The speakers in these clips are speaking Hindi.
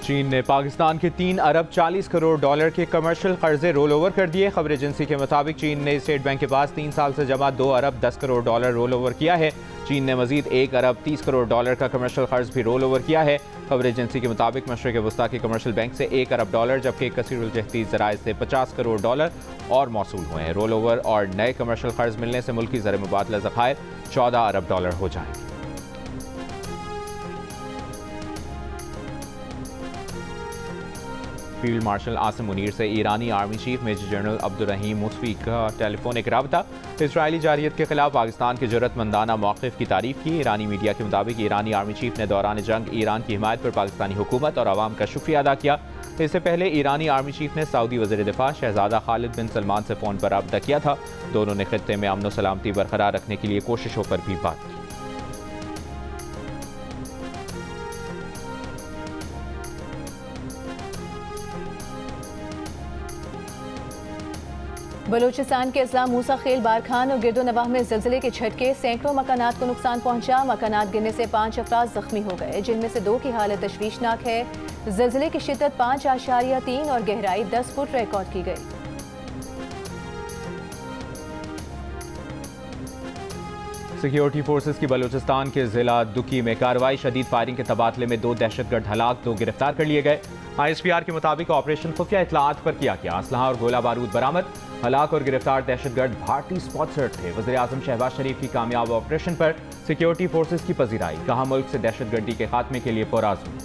चीन ने पाकिस्तान के 3 अरब 40 करोड़ डॉलर के कमर्शियल कर्जे रोल ओवर कर दिए। खबर एजेंसी के मुताबिक चीन ने स्टेट बैंक के पास 3 साल से जमा 2 अरब 10 करोड़ डॉलर रोल ओवर किया है। चीन ने मजीद 1 अरब 30 करोड़ डॉलर का कमर्शियल कर्ज भी रोल ओवर किया है। खबर एजेंसी के मुताबिक मशरक़ वस्ता के कमर्शियल बैंक से 1 अरब डॉलर जबकि कसीरुल जहती ज़राए से 50 करोड़ डॉलर और मौसूल हुए हैं। रोल ओवर और नए कमर्शियल कर्ज मिलने से मुल्की ज़र मुबादला ज़खायर 14 अरब डॉलर हो जाएंगे। फील्ड मार्शल आसिम मुनीर से ईरानी army chief major general Abdolrahim Mousavi का टेलीफोनिक राबता। इसराइली जारियत के खिलाफ पाकिस्तान के जुर्रतमंदाना मौक़िफ़ की तारीफ की। ईरानी मीडिया के मुताबिक ईरानी आर्मी चीफ ने दौरान जंग ईरान की हिमायत पर पाकिस्तानी हुकूमत और आवाम का शुक्रिया अदा किया। इससे पहले ईरानी आर्मी चीफ ने सऊदी वज़ीर दिफा शहजादा खालिद बिन सलमान से फ़ोन पर राब्ता किया था। दोनों ने खित्ते में अमन व सलामती बरकरार रखने के लिए कोशिशों पर भी बात की। बलूचिस्तान के इस्लाम मूसा खेल बारखान और गिरदो नवाह में ज़िलज़िले के झटके, सैकड़ों मकानात को नुकसान पहुंचा। मकानात गिरने से 5 अफराद जख्मी हो गए, जिनमें से 2 की हालत तशवीशनाक है। ज़िलज़िले की शिद्दत 5.3 और गहराई 10 फुट रिकॉर्ड की गई। सिक्योरिटी फोर्सेस की बलूचिस्तान के जिला दुकी में कार्रवाई, शदीद फायरिंग के तबादले में 2 दहशतगर्द हलाक, 2 गिरफ्तार कर लिए गए। ISPR के मुताबिक ऑपरेशन खुफिया इतलात पर किया गया। असलहा और गोला बारूद बरामद। हलाक और गिरफ्तार दहशतगर्द भारतीय स्पॉन्सर्ड थे। वज़ीर आज़म शहबाज शरीफ की कामयाब ऑपरेशन पर सिक्योरिटी फोर्सेस की पजीराई, कहा मुल्क से दहशतगर्दी के खात्मे के लिए पुरआज़म।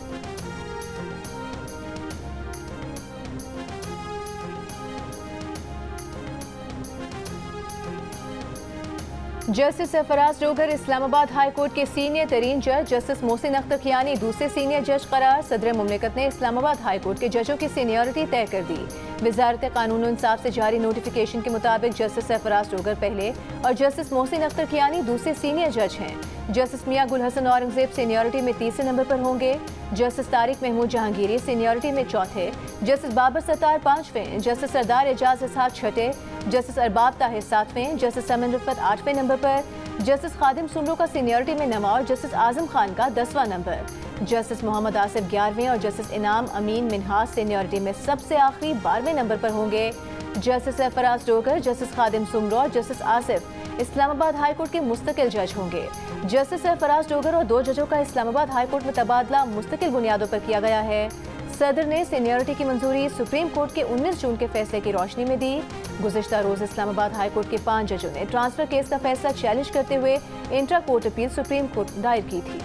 Justice Sarfaraz Dogar Islamabad high court के सीनियर तरीन जज। जस्टिस मोहसिन अख्तर कियानी दूसरे सीनियर जज करार। सदर मुमलिकत ने इस्लामाबाद हाई कोर्ट के जजों की सीनियरिटी तय कर दी। वजारत कानून और इंसाफ से जारी नोटिफिकेशन के मुताबिक जस्टिस सरफराज डोगर पहले और जस्टिस मोहसिन अख्तर कियानी दूसरे सीनियर जज हैं। जस्टिस मियां गुल हसन औरंगजेब सीनियरिटी में तीसरे नंबर पर होंगे। जस्टिस तारिक महमूद जहांगीरी सीनियरिटी में चौथे। जस्टिस बाबर सत्तार 5वें। जस्टिस सरदार एजाज इसहाक छठे। जस्टिस अरबाब ताहिर 7वें। जस्टिस समन रफत 8वें नंबर पर। जस्टिस खादिम सुमरो का सीनियरिटी में 9वां और जस्टिस आजम खान का 10वां नंबर। जस्टिस मोहम्मद आसिफ 11वें और जस्टिस इनाम अमीन मिनहाज सीनियरिटी में सबसे आखिरी 12वें नंबर पर होंगे। जस्टिस सरफराज डोगर, जस्टिस खादिम सुमरो और justice Asif Islamabad high court के मुस्तकिल जज होंगे। जस्टिस सरफराज डोगर और 2 जजों का इस्लामाबाद हाई कोर्ट में तबादला मुस्तकिल बुनियादों पर किया गया है। सदर ने सीनियरिटी की मंजूरी सुप्रीम कोर्ट के 19 जून के फैसले की रोशनी में दी। गुज़िश्ता रोज इस्लामाबाद हाई कोर्ट के 5 जजों ने ट्रांसफर केस का फैसला चैलेंज करते हुए intra court appeal supreme court दायर की थी।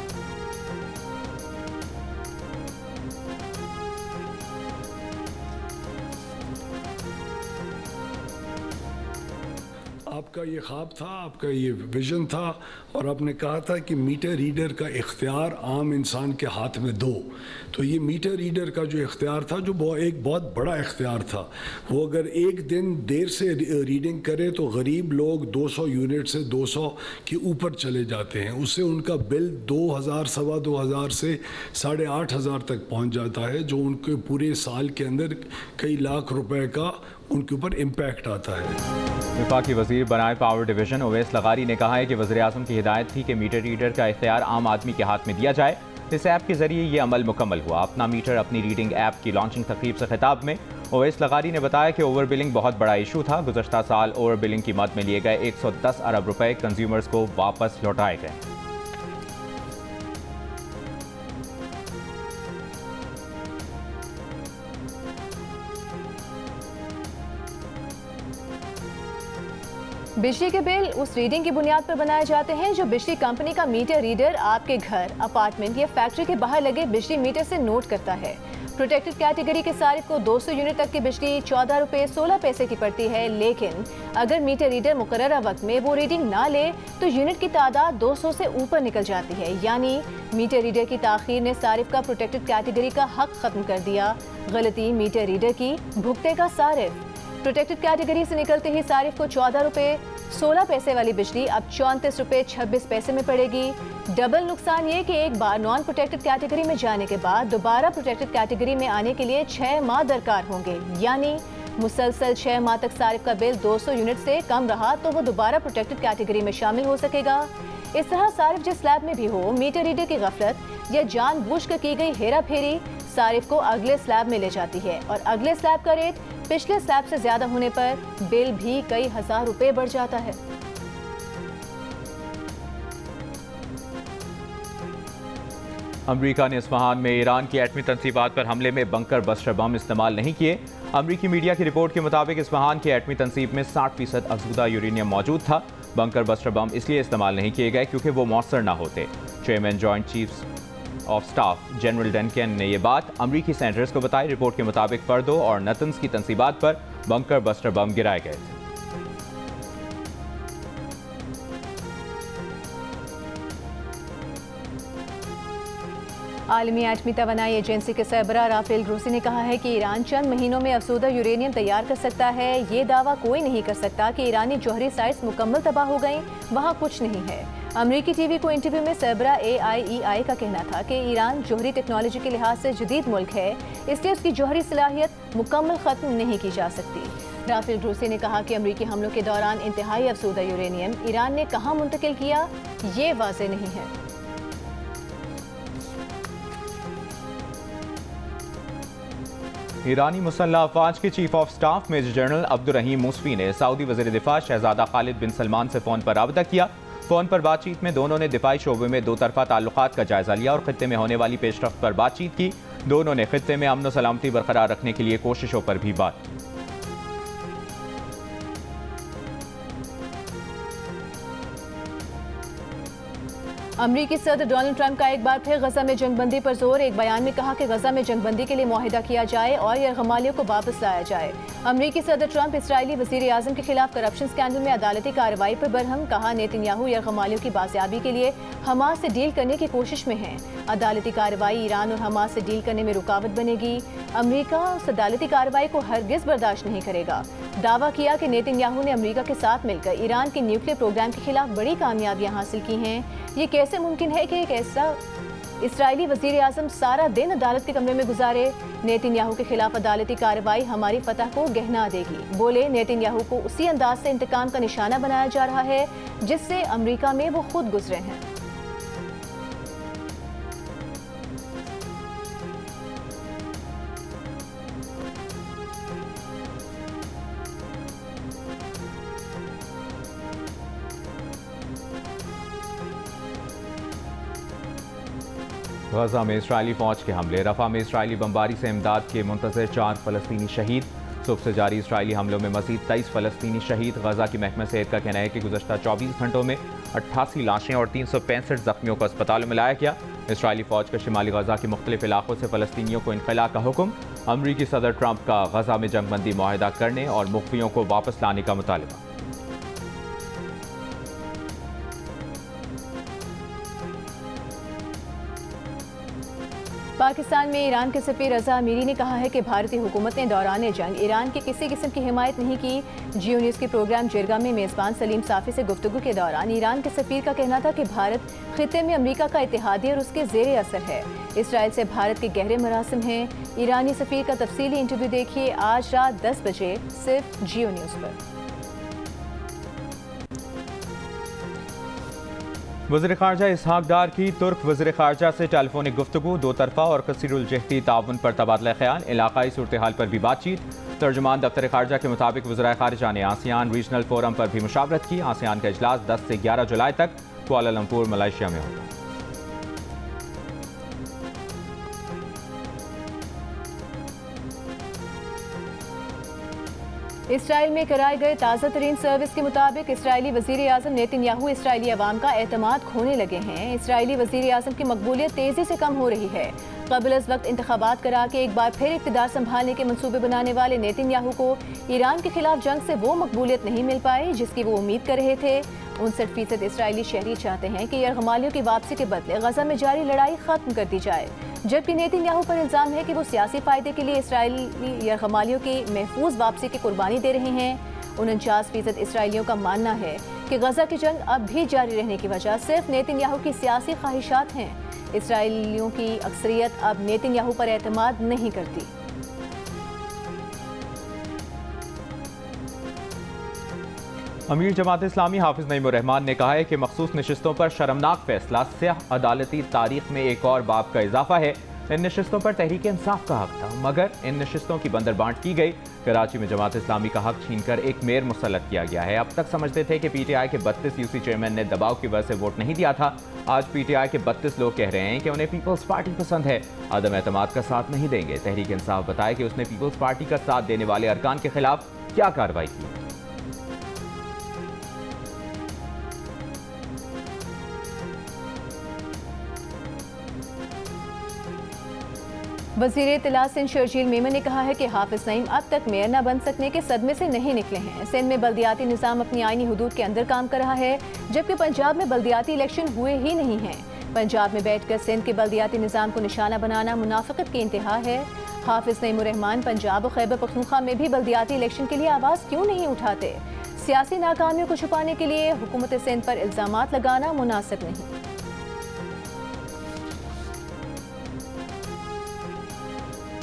आपका ये ख्वाब था, आपका ये विजन था और आपने कहा था कि मीटर रीडर का इख्तियार आम इंसान के हाथ में दो। तो ये मीटर रीडर का जो इख्तियार था, जो एक बहुत बड़ा इख्तियार था, वो अगर एक दिन देर से रीडिंग करे तो गरीब लोग 200 यूनिट से 200 के ऊपर चले जाते हैं। उससे उनका बिल 2000 सवा 2000 से 8500 तक पहुंच जाता है, जो उनके पूरे साल के अंदर कई लाख रुपए का उनके ऊपर इम्पैक्ट आता है। वफाकी वजीर बनाए पावर डिवीजन ओवैस लगारी ने कहा है कि वज़ीर आज़म की हिदायत थी कि मीटर रीडर का इख्तियार आम आदमी के हाथ में दिया जाए। इस ऐप के जरिए ये अमल मुकम्मल हुआ। अपना मीटर अपनी रीडिंग ऐप की लॉन्चिंग तकरीब से खिताब में ओवैस लगारी ने बताया कि ओवर बिलिंग बहुत बड़ा इशू था। गुज़श्ता साल ओवर बिलिंग की मद में लिए गए 110 अरब रुपए कंज्यूमर्स को वापस लौटाए गए। बिजली के बिल उस रीडिंग की बुनियाद पर बनाए जाते हैं जो बिजली कंपनी का मीटर रीडर आपके घर, अपार्टमेंट या फैक्ट्री के बाहर लगे बिजली मीटर से नोट करता है। प्रोटेक्टेड कैटेगरी के सारिफ को 200 यूनिट तक की बिजली 14 रुपये 16 पैसे की पड़ती है, लेकिन अगर मीटर रीडर मुकर्ररा वक्त में वो रीडिंग ना ले तो यूनिट की तादाद 200 से ऊपर निकल जाती है। यानी मीटर रीडर की ताखीर ने सारिफ का प्रोटेक्टेड कैटेगरी का हक खत्म कर दिया। गलती मीटर रीडर की, भुगतेगा सारिफ। प्रोटेक्टेड कैटेगरी से निकलते ही सारिफ को 14 रुपये 16 पैसे वाली बिजली अब 34 रुपये 26 पैसे में पड़ेगी। डबल नुकसान ये कि एक बार नॉन प्रोटेक्टेड कैटेगरी में जाने के बाद दोबारा प्रोटेक्टेड कैटेगरी में आने के लिए 6 माह दरकार होंगे। यानी मुसलसल 6 माह तक सारिफ का बिल 200 यूनिट से कम रहा तो वो दोबारा प्रोटेक्टेड कैटेगरी में शामिल हो सकेगा। इस तरह सारिफ जिस स्लैब में भी हो, मीटर रीडर की गफलत या जानबूझकर की गई हेरा फेरी सारिफ को अगले स्लैब में ले जाती है और अगले स्लैब का रेट पिछले स्लैब से ज्यादा होने पर बिल भी कई हजार रुपए बढ़ जाता है। अमरीका ने इस्फहान में ईरान की एटमी तंसीबात पर हमले में बंकर बस्टर बम इस्तेमाल नहीं किए। अमरीकी मीडिया की रिपोर्ट के मुताबिक इस्फहान की एटमी तंसीब में 60% अफजुदा यूरेनियम मौजूद था। बंकर बस्टर बम इसलिए इस्तेमाल नहीं किए गए क्योंकि वो मौसर ना होते। Chairman joint chiefs of staff general Duncan ने यह बात अमरीकी सेनेटर्स को बताई। रिपोर्ट के मुताबिक फर्दो और नतन्स की तंसीबात पर बंकर बस्टर बम गिराए गए थे। आलमी एटमी तवानाई एजेंसी के सरबराह राफेल ग्रोसी ने कहा है कि ईरान चंद महीनों में अफसुदा यूरेनियम तैयार कर सकता है। ये दावा कोई नहीं कर सकता कि ईरानी जौहरी साइट्स मुकम्मल तबाह हो गई, वहाँ कुछ नहीं है। अमरीकी टीवी को इंटरव्यू में सरबराह AIEI का कहना था कि ईरान जौहरी टेक्नोलॉजी के लिहाज से जदीद मुल्क है, इसलिए उसकी जौहरी सलाहियत मुकम्मल ख़त्म नहीं की जा सकती। राफेल ग्रोसी ने कहा कि अमरीकी हमलों के दौरान इंतहाई अफसुदा यूरेनियम ईरान ने कहाँ मुंतकिल किया, ये वाज़ेह नहीं है। ईरानी मुसल्लह अफवाज के chief of staff major general Abdolrahim Mousavi ने सऊदी वज़ीर दिफा शहजादा खालिद बिन सलमान से फ़ोन पर राबता किया। फ़ोन पर बातचीत में दोनों ने दिफाई शोबे में दो तरफा ताल्लुकात का जायज़ा लिया और खित्ते में होने वाली पेशरफ्त पर बातचीत की। दोनों ने खित्ते में अमन व सलामती बरकरार रखने के लिए कोशिशों पर भी बात की। अमरीकी सदर डोनाल्ड ट्रंप का एक बार फिर गजा में जंगबंदी पर जोर। एक बयान में कहा कि गजा में जंगबंदी के लिए मुआहिदा किया जाए और यरगमालियों को वापस लाया जाए। अमरीकी सदर ट्रंप इसराइली वजीर आजम के खिलाफ करप्शन स्कैंडल में अदालती कार्रवाई पर बरहम। कहा नेतन्याहू यरगमालियों की बाजियाबी के लिए हमास से डील करने की कोशिश में है। अदालती कार्रवाई ईरान और हमास से डील करने में रुकावट बनेगी। अमरीका उस अदालती कार्रवाई को हरगिज बर्दाश्त नहीं करेगा। दावा किया कि नेतन्याहू ने अमरीका के साथ मिलकर ईरान के न्यूक्लियर प्रोग्राम के खिलाफ बड़ी कामयाबियां हासिल की हैं। ये कैसे मुमकिन है कि एक ऐसा इसराइली वजीर आजम सारा दिन अदालत के कमरे में गुजारे। नेतन्याहू के खिलाफ अदालती कार्रवाई हमारी फतह को गहना देगी। बोले नेतन्याहू को उसी अंदाज से इंतकाम का निशाना बनाया जा रहा है जिससे अमरीका में वो खुद गुजरे हैं। गजा में इसराइली फौज के हमले। रफा में इसराइली बमबारी से इमदाद के मुंतज़िर 4 फ़लस्तीनी शहीद। सुबह से जारी इसराइली हमलों में मज़ीद 23 फ़लस्तीनी शहीद। गजा की महकमा सेहत का कहना है कि गुज़श्ता 24 घंटों में 88 लाशें और 365 ज़ख्मियों को अस्पतालों में लाया गया। इसराइली फौज का शिमाली गजा के मुख्तलिफ इलाकों से फ़लस्तीनियों को इनखला का हुक्म। अमरीकी सदर ट्रंप का गजा में जंगबंदी मुआहिदा करने और मुख्फियों को वापस लाने का मुतालबा। पाकिस्तान में ईरान के सफीर रजा अमीरी ने कहा है कि भारतीय हुकूमत ने दौरान जंग ईरान की किसी किस्म की हिमायत नहीं की। जियो न्यूज़ के प्रोग्राम जिरगा में मेज़बान सलीम साफ़ी से गुफ्तगू के दौरान ईरान के सफीर का कहना था कि भारत खित्ते में अमरीका का इत्तेहादी और उसके ज़ेरे असर है। इसराइल से भारत के गहरे मरासिम हैं। ईरानी सफीर का तफसीली इंटरव्यू देखिए आज रात 10 बजे सिर्फ जियो न्यूज़ पर। वज़ीर ख़ारजा इसहाक डार की तुर्क वज़ीर ख़ारजा से टेलीफोनिक गुफ्तगू। दो तरफ़ा और कसीरुल जहती ताउन पर तबादला ख्याल। इलाक़ाई सूरत हाल पर भी बातचीत। तर्जुमान दफ्तर ख़ारजा के मुताबिक वज़ीर ख़ारजा ने आसियान रीजनल फोरम पर भी मुशावरत की। आसियान का इजलास 10 से 11 जुलाई तक कुआलालंपुर मलेशिया में होगा। इसराइल में कराए गए ताज़ा तरीन सर्विस के मुताबिक इसराइली वज़ीर आज़म नेतन्याहू इसराइली अवाम का एतमाद खोने लगे हैं। इसराइली वज़ीर आज़म की मकबूलियत तेज़ी से कम हो रही है। क़ब्ल अज़ वक्त इंतखाबात करा के एक बार फिर इक़्तिदार संभालने के मंसूबे बनाने वाले नेतन्याहू को ईरान के खिलाफ जंग से वो मकबूलियत नहीं मिल पाई जिसकी वो उम्मीद कर रहे थे। 59% इसराइली शहरी चाहते हैं कि यरगमालियों की वापसी के बदले गजा में जारी लड़ाई खत्म कर दी जाए, जबकि नेतन्याहू पर इल्ज़ाम है कि वो सियासी फ़ायदे के लिए इसराइली यरगमालियों की महफूज वापसी की कुर्बानी दे रहे हैं। 49% इसराइलियों का मानना है कि गजा की जंग अब भी जारी रहने की वजह सिर्फ नेतन्याहू की सियासी ख्वाहिशात हैं। इसराइलियों की अक्सरियत अब नेतन्याहू पर एतमाद नहीं करती। अमीर जमात इस्लामी हाफिज नईमुर रहमान ने कहा है कि मखसूस नशिस्तों पर शर्मनाक फैसला स्याह अदालती तारीख में एक और बाब का इजाफा है। इन नशिस्तों पर तहरीक इंसाफ का हक था, मगर इन नशिस्तों की बंदरबांट की गई। कराची में जमात इस्लामी का हक छीनकर एक मेयर मुसल्लत किया गया है। अब तक समझते थे कि PTI के 32 यूसी चेयरमैन ने दबाव की वजह से वोट नहीं दिया था। आज PTI के 32 लोग कह रहे हैं कि उन्हें पीपल्स पार्टी पसंद है, अदम एतमाद का साथ नहीं देंगे। तहरीक इंसाफ बताए कि उसने पीपल्स पार्टी का साथ देने वाले अरकान के खिलाफ क्या कार्रवाई की। वज़ीर इत्तला सिंध शर्जील मेमन ने कहा है कि हाफिज नईम अब तक मेयर न बन सकने के सदमे से नहीं निकले हैं। सिंध में बल्दियाती निज़ाम अपनी आईनी हुदूद के अंदर काम कर रहा है, जबकि पंजाब में बल्दियाती इलेक्शन हुए ही नहीं हैं। पंजाब में बैठकर सिंध के बल्दियाती निज़ाम को निशाना बनाना मुनाफिकत की इंतहा है। हाफिज नईम रहमान पंजाब और खैबर पख्तूनख्वा में भी बल्दियाती इलेक्शन के लिए आवाज़ क्यों नहीं उठाते? सियासी नाकामियों को छुपाने के लिए हुकूमत सिंध पर इल्ज़ामात लगाना मुनासिब नहीं।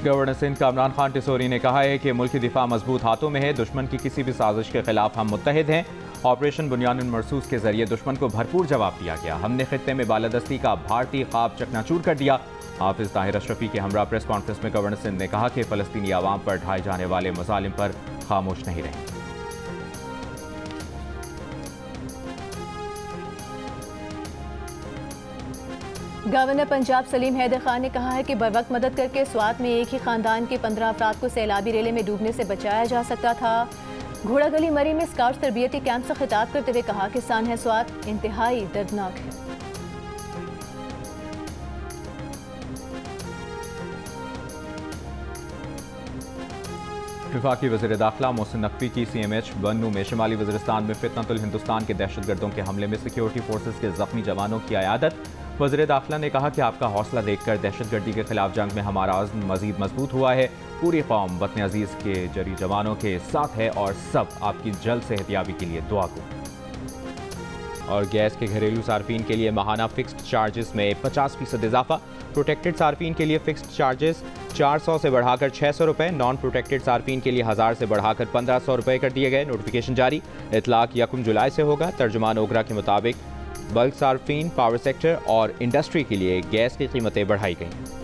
गवर्नर सिंध कामरान खान टिसोरी ने कहा है कि मुल्क की दिफा मजबूत हाथों में है, दुश्मन की किसी भी साजिश के खिलाफ हम मुत्तहिद हैं। ऑपरेशन बुनियानुल मरसूस के जरिए दुश्मन को भरपूर जवाब दिया गया। हमने खित्ते में बालादस्ती का भारतीय ख्वाब चकनाचूर कर दिया। हाफिज ताहिर अशरफी के हमरा प्रेस कॉन्फ्रेंस में गवर्नर सिंध ने कहा कि फ़लस्तीनी आवाम पर ढाए जाने वाले मज़ालिम पर खामोश नहीं रहे। गवर्नर पंजाब सलीम हैदर खान ने कहा है कि बरवक्त मदद करके स्वात में एक ही खानदान के 15 अफराद को सैलाबी रेले में डूबने से बचाया जा सकता था। घोड़ागली मरी में स्काउट तरबियती कैंप से खिताब करते हुए कहा कि सानह स्वात इंतहाई दर्दनाक है। वफाकी वज़ीर दाखिला मोहसिन नकवी की CMH बन्नू में शुमाली वज़ीरिस्तान में फितनतुल हिंदुस्तान के दहशतगर्दों के हमले में सिक्योरिटी फोर्सेस के जख्मी जवानों की अयादत। वज़ीर दाखिला ने कहा कि आपका हौसला देखकर दहशतगर्दी के खिलाफ जंग में हमारा अज़्म मज़ीद मजबूत हुआ है। पूरी कौम वतन अजीज़ के जरी जवानों के साथ है और सब आपकी जल्द सेहतियाबी के लिए दुआ को। और गैस के घरेलू सार्फिन के लिए माहाना फिक्स्ड चार्जेस में 50% इजाफा। प्रोटेक्टेड सार्फिन के लिए फिक्स्ड चार्जेस 400 से बढ़ाकर 600 रुपये, नॉन प्रोटेक्टेड सार्फिन के लिए 1000 से बढ़ाकर 1500 रुपये कर दिए गए। नोटिफिकेशन जारी। इतलाक 1 जुलाई से होगा। तर्जुमान ओगरा के मुताबिक बल्क सार्फिन, पावर सेक्टर और इंडस्ट्री के लिए गैस की कीमतें बढ़ाई गई।